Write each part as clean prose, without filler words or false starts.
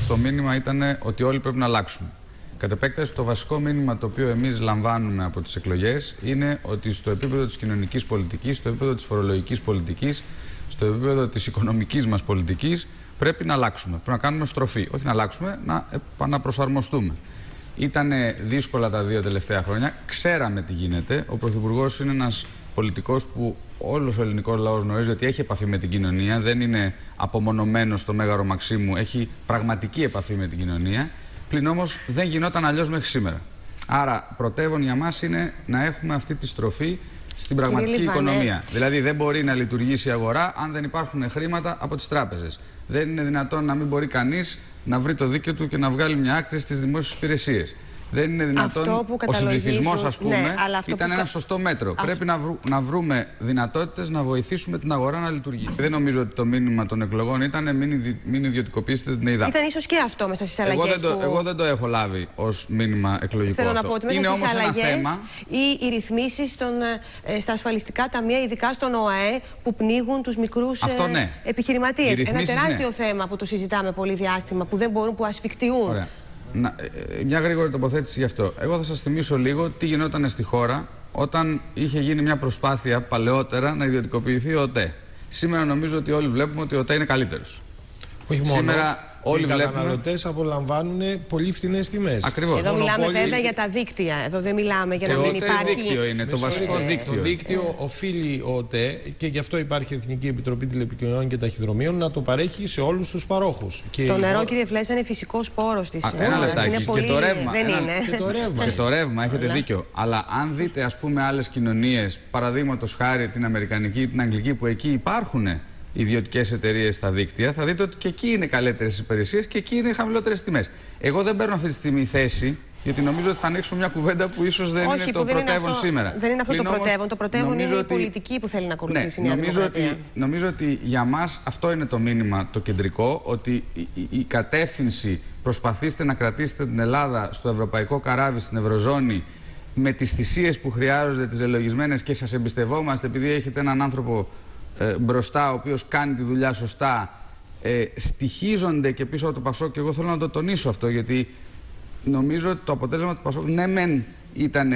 το μήνυμα ήταν ότι όλοι πρέπει να αλλάξουμε. Κατ' επέκταση, το βασικό μήνυμα το οποίο εμείς λαμβάνουμε από τις εκλογές είναι ότι στο επίπεδο της κοινωνικής πολιτικής, στο επίπεδο της φορολογικής πολιτικής, στο επίπεδο της οικονομικής μας πολιτικής, πρέπει να αλλάξουμε. Πρέπει να κάνουμε στροφή. Όχι να αλλάξουμε, να επαναπροσαρμοστούμε. Ήταν δύσκολα τα 2 τελευταία χρόνια. Ξέραμε τι γίνεται. Ο Πρωθυπουργός είναι ένας πολιτικός που όλος ο ελληνικός λαός γνωρίζει ότι έχει επαφή με την κοινωνία. Δεν είναι απομονωμένος στο Μέγαρο Μαξίμου. Έχει πραγματική επαφή με την κοινωνία. Πλην όμως δεν γινόταν αλλιώς μέχρι σήμερα. Άρα, πρωτεύον για μας είναι να έχουμε αυτή τη στροφή στην πραγματική οικονομία. Δηλαδή, δεν μπορεί να λειτουργήσει η αγορά αν δεν υπάρχουν χρήματα από τις τράπεζες. Δεν είναι δυνατόν να μην μπορεί κανείς να βρει το δίκαιο του και να βγάλει μια άκρη στις δημόσιες υπηρεσίες. Δεν είναι δυνατόν. Ο συμψηφισμός, ας πούμε, ήταν ένα σωστό μέτρο. Πρέπει να βρούμε δυνατότητες να βοηθήσουμε την αγορά να λειτουργήσει. Δεν νομίζω ότι το μήνυμα των εκλογών ήταν μην ιδιωτικοποιήσετε την ΕΙΔΑ. Ήταν ίσως και αυτό μέσα στις αλλαγές. Εγώ δεν το έχω λάβει ως μήνυμα εκλογικό. Θέλω να πω ότι μέσα στις αλλαγές ή οι ρυθμίσεις στα ασφαλιστικά ταμεία, ειδικά στον ΟΑΕ, που πνίγουν τους μικρούς επιχειρηματίες. Ένα τεράστιο θέμα που το συζητάμε πολύ διάστημα, που δεν μπορούν, που ασφικτιούν. Ωραία. Μια γρήγορη τοποθέτηση γι' αυτό. Εγώ θα σας θυμίσω λίγο τι γινόταν στη χώρα όταν είχε γίνει μια προσπάθεια παλαιότερα να ιδιωτικοποιηθεί ο ΟΤΕ. Σήμερα νομίζω ότι όλοι βλέπουμε ότι ο ΟΤΕ είναι καλύτερος. Όχι μόνο. Σήμερα όλοι βλέπουμε. Οι καταναλωτές απολαμβάνουν πολύ φθηνές τιμές. Ακριβώς. Εδώ μιλάμε βέβαια για τα δίκτυα. Εδώ δεν μιλάμε για να μην υπάρχει. Το δίκτυο είναι το βασικό δίκτυο. Το δίκτυο οφείλει ο ΟΤΕ, και γι' αυτό υπάρχει η Εθνική Επιτροπή Τηλεπικοινωνιών και Ταχυδρομείων, να το παρέχει σε όλους τους παρόχους. Το νερό, κύριε Φλέσσα, είναι φυσικός πόρος της χώρας. Είναι πολύ. Και το ρεύμα. Δεν είναι. Και το ρεύμα, έχετε δίκιο. Αλλά αν δείτε, ας πούμε, άλλες κοινωνίες, παραδείγματος χάρη την αμερικανική ή την αγγλική, που εκεί υπάρχουν ιδιωτικές εταιρείες στα δίκτυα, θα δείτε ότι και εκεί είναι καλύτερες υπηρεσίες και εκεί είναι χαμηλότερες τιμές. Εγώ δεν παίρνω αυτή τη στιγμή θέση, γιατί νομίζω ότι θα ανοίξουμε μια κουβέντα που ίσως δεν είναι το πρωτεύον σήμερα. Δεν είναι αυτό το πρωτεύον. Το πρωτεύον είναι η πολιτική που θέλει να ακολουθήσει η Νέα Δημοκρατία. Νομίζω ότι για μας αυτό είναι το μήνυμα το κεντρικό, ότι η κατεύθυνση προσπαθήστε να κρατήσετε την Ελλάδα στο ευρωπαϊκό καράβι, στην Ευρωζώνη, με τις θυσίες που χρειάζονται, τις ελογισμένες, και σας εμπιστευόμαστε επειδή έχετε έναν άνθρωπο μπροστά, ο οποίος κάνει τη δουλειά σωστά, στοιχίζονται και πίσω από το Πασόκ. Και εγώ θέλω να το τονίσω αυτό, γιατί νομίζω ότι το αποτέλεσμα του Πασόκ, ναι μεν ήταν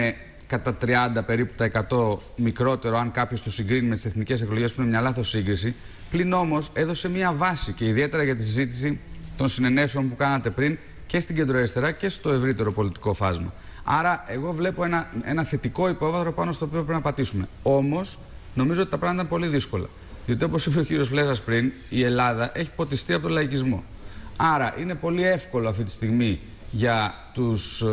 κατά 30 περίπου τα 100 μικρότερο, αν κάποιος το συγκρίνει με τις εθνικές εκλογές, που είναι μια λάθος σύγκριση. Πλην όμως έδωσε μια βάση, και ιδιαίτερα για τη συζήτηση των συνενέσεων που κάνατε πριν, και στην κεντροαριστερά και στο ευρύτερο πολιτικό φάσμα. Άρα εγώ βλέπω ένα θετικό υπόβαθρο πάνω στο οποίο πρέπει να πατήσουμε. Όμως νομίζω ότι τα πράγματα είναι πολύ δύσκολα. Διότι, όπως είπε ο κύριος Φλέσσας πριν, η Ελλάδα έχει ποτιστεί από τον λαϊκισμό. Άρα είναι πολύ εύκολο αυτή τη στιγμή για τους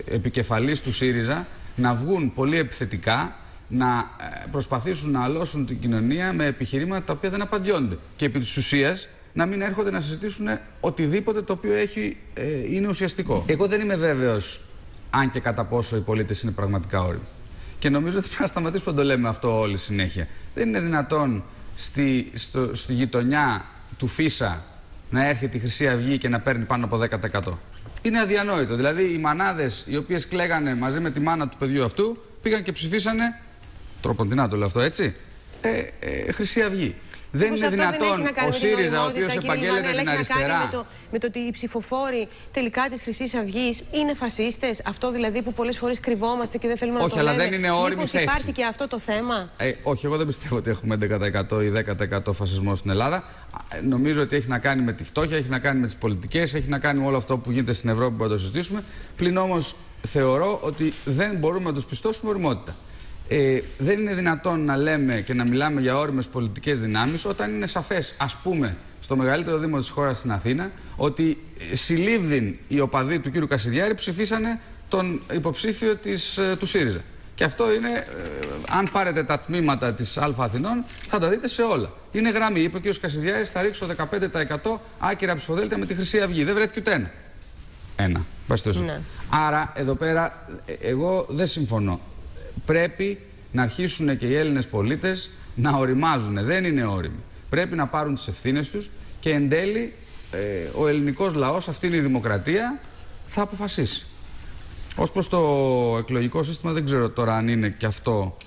επικεφαλείς του ΣΥΡΙΖΑ να βγουν πολύ επιθετικά, να προσπαθήσουν να αλώσουν την κοινωνία με επιχειρήματα τα οποία δεν απαντιόνται. Και επί της ουσίας να μην έρχονται να συζητήσουν οτιδήποτε το οποίο είναι ουσιαστικό. Εγώ δεν είμαι βέβαιος αν και κατά πόσο οι πολίτες είναι πραγματικά όριμοι. Και νομίζω ότι πρέπει να σταματήσουμε να το λέμε αυτό όλη συνέχεια. Δεν είναι δυνατόν στη γειτονιά του Φίσα να έρχεται η Χρυσή Αυγή και να παίρνει πάνω από 10%. Είναι αδιανόητο. Δηλαδή οι μανάδες οι οποίες κλαίγανε μαζί με τη μάνα του παιδιού αυτού πήγαν και ψηφίσανε, τροποντινά το λέω αυτό έτσι, Χρυσή Αυγή. Δεν είναι δυνατόν ο ΣΥΡΙΖΑ, ο οποίος επαγγέλλεται την αριστερά. Με το ότι οι ψηφοφόροι τελικά της Χρυσής Αυγής είναι φασίστες. Αυτό δηλαδή που πολλές φορές κρυβόμαστε και δεν θέλουμε να το λέμε. Όχι, αλλά δεν είναι όριμη θέση. Υπάρχει και αυτό το θέμα. Όχι, εγώ δεν πιστεύω ότι έχουμε 11% ή 10% φασισμό στην Ελλάδα. Νομίζω ότι έχει να κάνει με τη φτώχεια, έχει να κάνει με τις πολιτικές, έχει να κάνει με όλο αυτό που γίνεται στην Ευρώπη που θα το συζητήσουμε. Πλην όμως θεωρώ ότι δεν μπορούμε να τους πιστώσουμε ωριμότητα. Δεν είναι δυνατόν να λέμε και να μιλάμε για όριμες πολιτικές δυνάμεις όταν είναι σαφές, ας πούμε, στο μεγαλύτερο δήμο της χώρας, στην Αθήνα, ότι συλλήβδην οι οπαδοί του κ. Κασιδιάρη ψηφίσανε τον υποψήφιο του ΣΥΡΙΖΑ. Και αυτό είναι, αν πάρετε τα τμήματα της Α Αθηνών, θα τα δείτε σε όλα. Είναι γραμμή. Είπε ο κ. Κασιδιάρης, θα ρίξω 15% άκυρα ψηφοδέλτια με τη Χρυσή Αυγή. Δεν βρέθηκε ούτε ένα. Ναι. Άρα, εδώ πέρα, εγώ δεν συμφωνώ. Πρέπει να αρχίσουν και οι Έλληνες πολίτες να οριμάζουν. Δεν είναι όριμοι. Πρέπει να πάρουν τις ευθύνες τους και εν τέλει ο ελληνικός λαός, αυτή είναι η δημοκρατία, θα αποφασίσει. Ως προς το εκλογικό σύστημα δεν ξέρω τώρα αν είναι και αυτό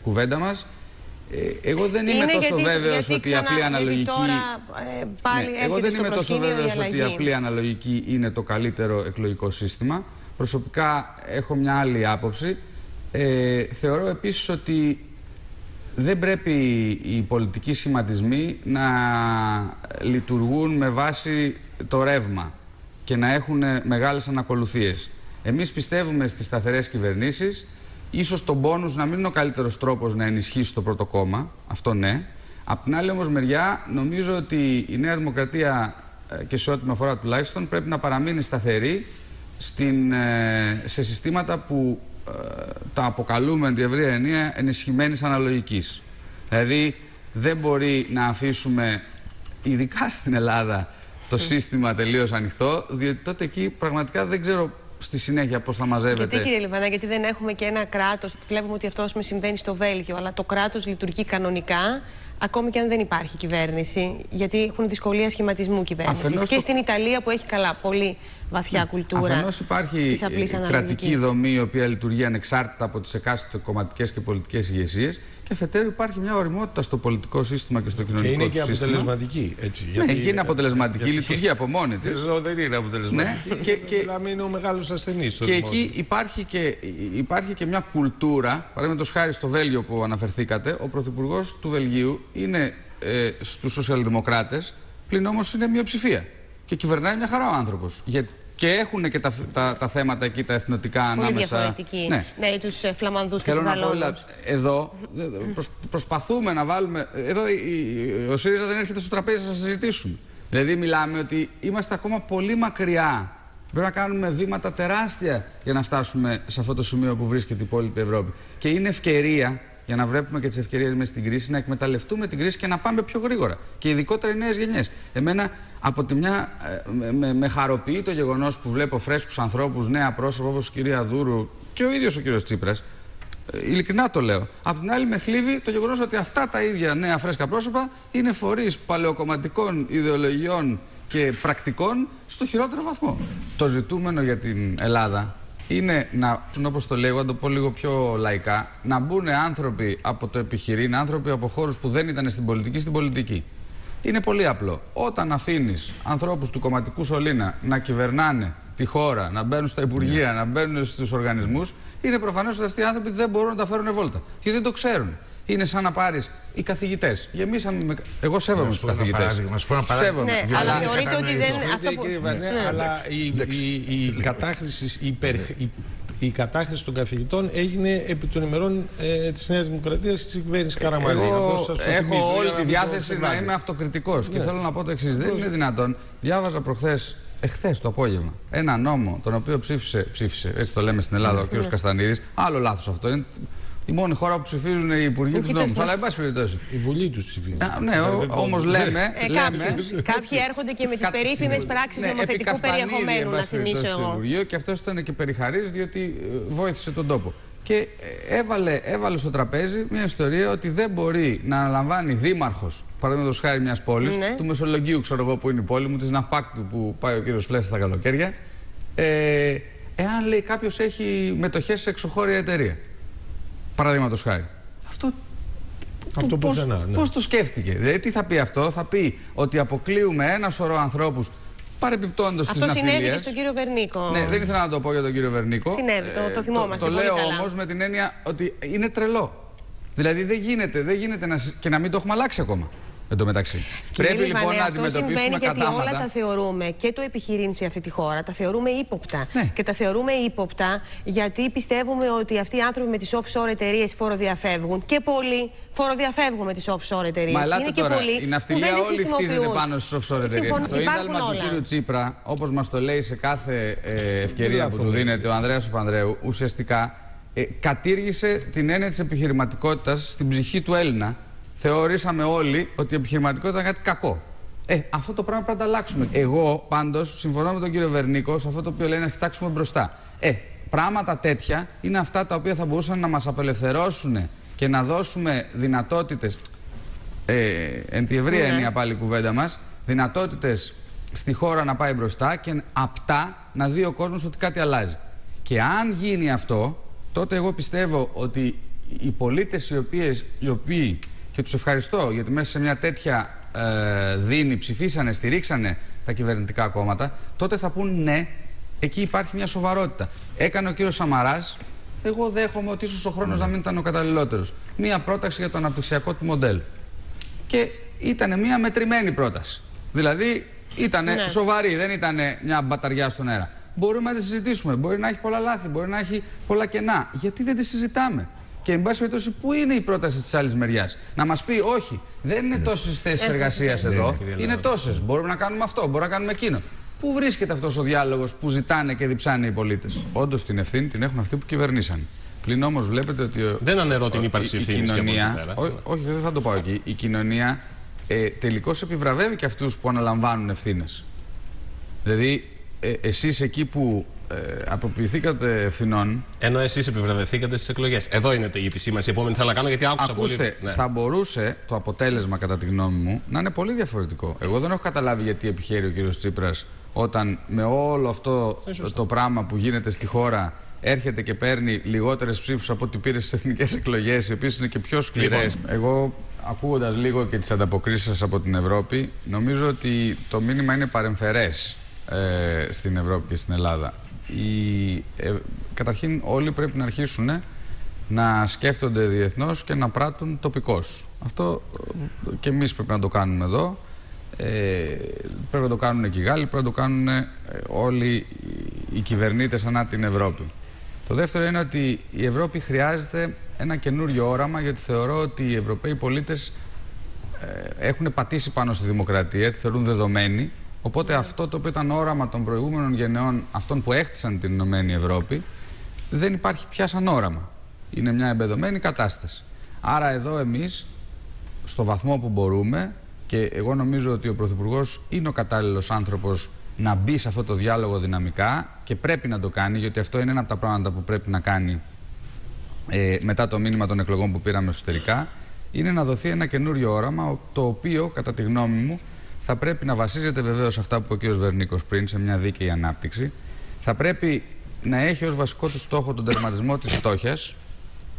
κουβέντα μας. Εγώ δεν είμαι τόσο βέβαιος ότι η απλή αναλογική. Εγώ δεν είμαι τόσο βέβαιος ότι η απλή αναλογική είναι το καλύτερο εκλογικό σύστημα. Προσωπικά έχω μια άλλη άποψη. Θεωρώ επίσης ότι δεν πρέπει οι πολιτικοί σχηματισμοί να λειτουργούν με βάση το ρεύμα και να έχουν μεγάλες ανακολουθίες. Εμείς πιστεύουμε στις σταθερές κυβερνήσεις. Ίσως το μπόνους να μην είναι ο καλύτερος τρόπος να ενισχύσει το πρώτο κόμμα. Αυτό ναι. Απ' την άλλη όμως μεριά νομίζω ότι η Νέα Δημοκρατία και σε ό,τι με αφορά τουλάχιστον πρέπει να παραμείνει σταθερή σε συστήματα που τα αποκαλούμε εν τη ευρεία ενία ενισχυμένης αναλογικής. Δηλαδή δεν μπορεί να αφήσουμε ειδικά στην Ελλάδα το σύστημα τελείως ανοιχτό, διότι τότε εκεί πραγματικά δεν ξέρω στη συνέχεια πώς θα μαζεύεται. Γιατί κύριε Λιβανά, γιατί δεν έχουμε και ένα κράτος, βλέπουμε ότι αυτό συμβαίνει στο Βέλγιο, αλλά το κράτος λειτουργεί κανονικά, ακόμη και αν δεν υπάρχει κυβέρνηση, γιατί έχουν δυσκολία σχηματισμού κυβέρνησης. Και στην Ιταλία που έχει πολύ βαθιά κουλτούρα. Αφενός υπάρχει κρατική δομή η οποία λειτουργεί ανεξάρτητα από τις εκάστοτε κομματικές και πολιτικές ηγεσίες. Και αφετέρου υπάρχει μια οριμότητα στο πολιτικό σύστημα και στο κοινωνικό σύστημα. Και είναι και αποτελεσματική. Έτσι, γιατί, και είναι αποτελεσματική, λειτουργεί από μόνη της. Εδώ δεν είναι αποτελεσματική. Ναι, μιλάμε είναι ο μεγάλος ασθενής. Και εκεί υπάρχει και μια κουλτούρα. Παραδείγματος χάρη στο Βέλγιο που αναφερθήκατε, ο πρωθυπουργός του Βελγίου είναι στους σοσιαλδημοκράτες, πλην όμως είναι μειοψηφία. Και κυβερνάει μια χαρά ο άνθρωπος. Και έχουν και τα θέματα εκεί, τα εθνοτικά ανάμεσα. Πολύ διαφορετική. Ναι, τους Φλαμανδούς και τους Βαλόνους. Εδώ προσπαθούμε να βάλουμε. Εδώ ο ΣΥΡΙΖΑ δεν έρχεται στο τραπέζι να συζητήσουμε. Δηλαδή, μιλάμε ότι είμαστε ακόμα πολύ μακριά. Πρέπει να κάνουμε βήματα τεράστια για να φτάσουμε σε αυτό το σημείο που βρίσκεται η υπόλοιπη Ευρώπη. Και είναι ευκαιρία, για να βλέπουμε και τις ευκαιρίες μέσα στην κρίση, να εκμεταλλευτούμε την κρίση και να πάμε πιο γρήγορα. Και ειδικότερα οι νέες γενιές. Εμένα, από τη μια, με χαροποιεί το γεγονός που βλέπω φρέσκους ανθρώπους, νέα πρόσωπα όπως η κυρία Δούρου και ο ίδιος ο κύριος Τσίπρας. Ειλικρινά το λέω. Απ' την άλλη, με θλίβει το γεγονός ότι αυτά τα ίδια νέα φρέσκα πρόσωπα είναι φορείς παλαιοκομματικών ιδεολογιών και πρακτικών στο χειρότερο βαθμό. Το ζητούμενο για την Ελλάδα είναι να, όπως το λέγω, να το πω λίγο πιο λαϊκά, να μπουν άνθρωποι από το επιχειρήν, άνθρωποι από χώρους που δεν ήταν στην πολιτική. Είναι πολύ απλό. Όταν αφήνεις ανθρώπους του κομματικού σωλήνα να κυβερνάνε τη χώρα, να μπαίνουν στα υπουργεία, να μπαίνουν στους οργανισμούς, είναι προφανώς ότι αυτοί οι άνθρωποι δεν μπορούν να τα φέρουν βόλτα. Γιατί δεν το ξέρουν. Είναι σαν να πάρεις οι καθηγητές. Εγώ σέβομαι τους καθηγητές. Σέβομαι. Ναι, αλλά θεωρείτε ότι δεν. Αλλά η κατάχρηση των καθηγητών έγινε επί των ημερών της Νέας Δημοκρατίας της κυβέρνησης Καραμανλή. Έχω όλη τη διάθεση να είμαι αυτοκριτικός. Και θέλω να πω το εξής. Δεν είναι δυνατόν. Διάβαζα εχθές το απόγευμα ένα νόμο τον οποίο ψήφισε, έτσι το λέμε στην Ελλάδα, ο κ. Καστανίδης. Άλλο λάθος αυτό. Είναι η μόνη χώρα που ψηφίζουν οι υπουργοί τους νόμους. Αλλά εν πάση περιπτώσει. Η Βουλή τους ψηφίζει. Ναι, όμως λέμε. Κάποιοι έρχονται και με τις περίφημες πράξεις νομοθετικού περιεχομένου, να θυμίσω εγώ. Και αυτός ήταν και περιχαρής, διότι βοήθησε τον τόπο. Και έβαλε στο τραπέζι μια ιστορία ότι δεν μπορεί να αναλαμβάνει δήμαρχος, παραδείγματος χάρη μιας πόλης, του Μεσολογγίου, ξέρω εγώ που είναι η πόλη μου, της Ναυπάκτου που πάει ο κύριος Φλέσσα στα καλοκαίρια, εάν λέει κάποιος έχει μετοχές σε εξωχώρια εταιρεία. Παραδείγματος χάρη. Αυτό πώς το σκέφτηκε. Δηλαδή, τι θα πει αυτό? Θα πει ότι αποκλείουμε ένα σωρό ανθρώπους παρεμπιπτόντως τις ναυτιλίες. Αυτό συνέβη και στον κύριο Βερνίκο. Ναι, δεν ήθελα να το πω για τον κύριο Βερνίκο. Συνέβη, το θυμόμαστε. Το λέω όμως με την έννοια ότι είναι τρελό. Δηλαδή δεν γίνεται και να μην το έχουμε αλλάξει ακόμα. Εν τω μεταξύ. Πρέπει λοιπόν να αντιμετωπίσουμε κατάματα. Γιατί όλα τα θεωρούμε, και το επιχειρήν σε αυτή τη χώρα, τα θεωρούμε ύποπτα. Ναι. Και τα θεωρούμε ύποπτα γιατί πιστεύουμε ότι αυτοί οι άνθρωποι με τις offshore εταιρείες φοροδιαφεύγουν. Και πολλοί φοροδιαφεύγουν με τις offshore εταιρείες. Μα ελάτε τώρα, η ναυτιλία όλη χτίζεται πάνω στις offshore εταιρείες. Το ίνταλμα του κ. Τσίπρα, όπως μας το λέει σε κάθε ευκαιρία που του δίνεται ο Ανδρέας Παπανδρέου, ουσιαστικά κατήργησε την έννοια της επιχειρηματικότητας στην ψυχή του Έλληνα. Θεωρήσαμε όλοι ότι η επιχειρηματικότητα ήταν κάτι κακό. Αυτό το πράγμα πρέπει να το αλλάξουμε. Εγώ πάντως συμφωνώ με τον κύριο Βερνίκο σε αυτό το οποίο λέει να κοιτάξουμε μπροστά. Πράγματα τέτοια είναι αυτά τα οποία θα μπορούσαν να μας απελευθερώσουν και να δώσουμε δυνατότητες, εν τη ευρία έννοια πάλι η κουβέντα μας, δυνατότητες στη χώρα να πάει μπροστά και απτά να δει ο κόσμος ότι κάτι αλλάζει. Και αν γίνει αυτό, τότε εγώ πιστεύω ότι οι πολίτες οι οποίοι Και τους ευχαριστώ γιατί μέσα σε μια τέτοια δίνη ψηφίσανε, στηρίξανε τα κυβερνητικά κόμματα. Τότε θα πούν ναι, εκεί υπάρχει μια σοβαρότητα. Έκανε ο κύριος Σαμαράς, εγώ δέχομαι ότι ίσως ο χρόνος να μην ήταν ο καταλληλότερος. Μια πρόταση για το αναπτυξιακό του μοντέλο. Και ήταν μια μετρημένη πρόταση. Δηλαδή ήταν σοβαρή, δεν ήταν μια μπαταριά στον αέρα. Μπορούμε να τη συζητήσουμε. Μπορεί να έχει πολλά λάθη, μπορεί να έχει πολλά κενά. Γιατί δεν τη συζητάμε? Και εν πάση περιπτώσει, πού είναι η πρόταση της άλλης μεριάς? Να μας πει, όχι, δεν είναι τόσες θέσεις εργασίας εδώ, είναι τόσες. Μπορούμε να κάνουμε αυτό, μπορούμε να κάνουμε εκείνο. Πού βρίσκεται αυτός ο διάλογος που ζητάνε και διψάνε οι πολίτες? Όντως την ευθύνη την έχουν αυτοί που κυβερνήσαν. Πλην όμως βλέπετε ότι. Δεν αναιρώ την ύπαρξη ευθύνης και από εκεί πέρα. Όχι, δεν θα το πάω εκεί. Η κοινωνία τελικώς επιβραβεύει και αυτούς που αναλαμβάνουν ευθύνες. Δηλαδή, εσείς εκεί που αποποιηθήκατε ευθυνών. Ενώ εσείς επιβραβευθήκατε στις εκλογές. Εδώ είναι η επισήμανση. Η επόμενη θέλω να κάνω γιατί άκουσα πολύ. Ακούστε, θα μπορούσε το αποτέλεσμα, κατά τη γνώμη μου, να είναι πολύ διαφορετικό. Εγώ δεν έχω καταλάβει γιατί επιχαίρει ο κύριος Τσίπρας όταν με όλο αυτό το πράγμα που γίνεται στη χώρα έρχεται και παίρνει λιγότερες ψήφους από ό,τι πήρε στις εθνικές εκλογές, οι οποίες είναι και πιο σκληρές. Εγώ, ακούγοντας λίγο και τις ανταποκρίσεις σας από την Ευρώπη, νομίζω ότι το μήνυμα είναι παρεμφερές στην Ευρώπη και στην Ελλάδα. Καταρχήν όλοι πρέπει να αρχίσουν να σκέφτονται διεθνώς και να πράττουν τοπικώς. Αυτό και εμείς πρέπει να το κάνουμε εδώ. Πρέπει να το κάνουν και οι Γάλλοι, πρέπει να το κάνουν όλοι οι κυβερνήτες ανά την Ευρώπη. Το δεύτερο είναι ότι η Ευρώπη χρειάζεται ένα καινούριο όραμα, γιατί θεωρώ ότι οι Ευρωπαίοι πολίτες έχουν πατήσει πάνω στη δημοκρατία, τη θεωρούν δεδομένη. Οπότε αυτό το οποίο ήταν όραμα των προηγούμενων γενεών, αυτών που έχτισαν την Ηνωμένη Ευρώπη, δεν υπάρχει πια σαν όραμα. Είναι μια εμπεδομένη κατάσταση. Άρα εδώ εμείς, στο βαθμό που μπορούμε, και εγώ νομίζω ότι ο Πρωθυπουργός είναι ο κατάλληλος άνθρωπος να μπει σε αυτό το διάλογο δυναμικά και πρέπει να το κάνει, γιατί αυτό είναι ένα από τα πράγματα που πρέπει να κάνει μετά το μήνυμα των εκλογών που πήραμε εσωτερικά, είναι να δοθεί ένα καινούριο όραμα, το οποίο, κατά τη γνώμη μου, θα πρέπει να βασίζεται βεβαίως σε αυτά που είπε ο κ. Βερνίκος πριν, σε μια δίκαιη ανάπτυξη. Θα πρέπει να έχει ως βασικό του στόχο τον τερματισμό της φτώχειας,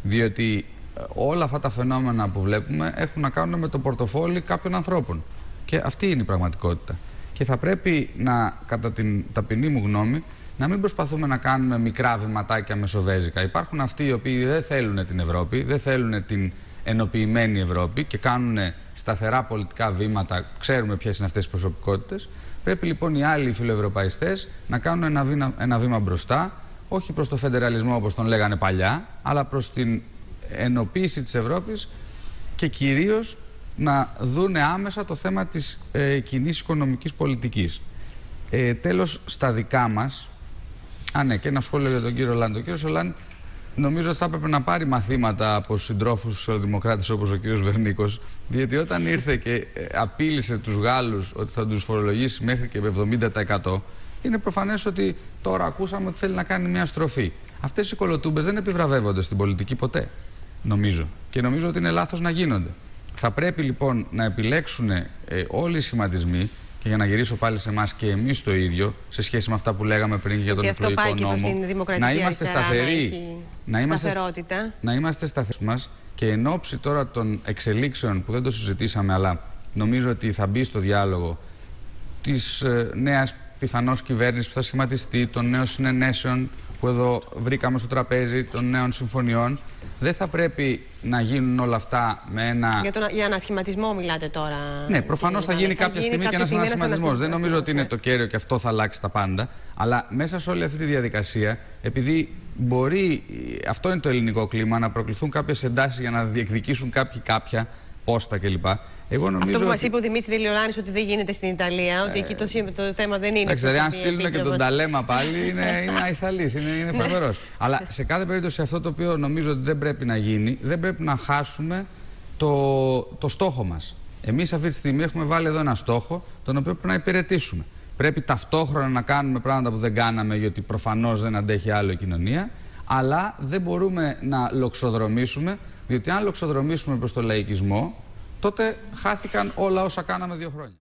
διότι όλα αυτά τα φαινόμενα που βλέπουμε έχουν να κάνουν με το πορτοφόλι κάποιων ανθρώπων. Και αυτή είναι η πραγματικότητα. Και θα πρέπει να, κατά την ταπεινή μου γνώμη, να μην προσπαθούμε να κάνουμε μικρά βηματάκια μεσοβέζικα. Υπάρχουν αυτοί οι οποίοι δεν θέλουν την Ευρώπη, δεν θέλουν την ενοποιημένη Ευρώπη και κάνουν σταθερά πολιτικά βήματα, ξέρουμε ποιες είναι αυτές τις προσωπικότητες. Πρέπει λοιπόν οι άλλοι φιλοευρωπαϊστές να κάνουν ένα βήμα μπροστά, όχι προς το φεντεραλισμό όπως τον λέγανε παλιά, αλλά προς την ενοποίηση της Ευρώπης και κυρίως να δούνε άμεσα το θέμα της κοινής οικονομικής πολιτικής. Τέλος, στα δικά μας, ναι, και ένα σχόλιο για τον κύριο Ολάντ. Ο κύριος Ολάντ νομίζω ότι θα έπρεπε να πάρει μαθήματα από συντρόφους δημοκράτες όπως ο κύριος Βερνίκος, διότι όταν ήρθε και απείλησε τους Γάλλους ότι θα τους φορολογήσει μέχρι και 70%, είναι προφανές ότι τώρα ακούσαμε ότι θέλει να κάνει μια στροφή. Αυτές οι κολοτούμπες δεν επιβραβεύονται στην πολιτική ποτέ, νομίζω. Και νομίζω ότι είναι λάθος να γίνονται. Θα πρέπει λοιπόν να επιλέξουν όλοι οι σχηματισμοί, και για να γυρίσω πάλι σε εμάς και εμείς το ίδιο, σε σχέση με αυτά που λέγαμε πριν για τον εκλογικό νόμο, να είμαστε σταθεροί, να είμαστε σταθεροί μας, και εν ώψη τώρα των εξελίξεων που δεν το συζητήσαμε, αλλά νομίζω ότι θα μπει στο διάλογο της νέας πιθανώς κυβέρνησης που θα σχηματιστεί, των νέων συνενέσεων που εδώ βρήκαμε στο τραπέζι, των νέων συμφωνιών. Δεν θα πρέπει να γίνουν όλα αυτά με ένα. Για ανασχηματισμό μιλάτε τώρα. Ναι, προφανώς θα γίνει κάποια στιγμή και ένας ανασχηματισμός. Δεν νομίζω ότι είναι το κέριο και αυτό θα αλλάξει τα πάντα. Αλλά μέσα σε όλη αυτή τη διαδικασία, επειδή μπορεί, αυτό είναι το ελληνικό κλίμα, να προκληθούν κάποιες εντάσεις για να διεκδικήσουν κάποιοι κάποια πόστα κλπ. Αυτό που μας είπε ο Δημήτρης Δελιοράνης ότι δεν γίνεται στην Ιταλία, ότι εκεί το θέμα δεν είναι. Εντάξει, δηλαδή, αν στείλουν και τον Ταλέμα πάλι, είναι αϊθαλής, είναι φοβερός. Αλλά σε κάθε περίπτωση, αυτό το οποίο νομίζω ότι δεν πρέπει να γίνει, δεν πρέπει να χάσουμε το στόχο μας. Εμείς αυτή τη στιγμή έχουμε βάλει εδώ ένα στόχο, τον οποίο πρέπει να υπηρετήσουμε. Πρέπει ταυτόχρονα να κάνουμε πράγματα που δεν κάναμε, γιατί προφανώς δεν αντέχει άλλο η κοινωνία, αλλά δεν μπορούμε να λοξοδρομήσουμε, διότι αν λοξοδρομήσουμε προς το λαϊκισμό, τότε χάθηκαν όλα όσα κάναμε 2 χρόνια.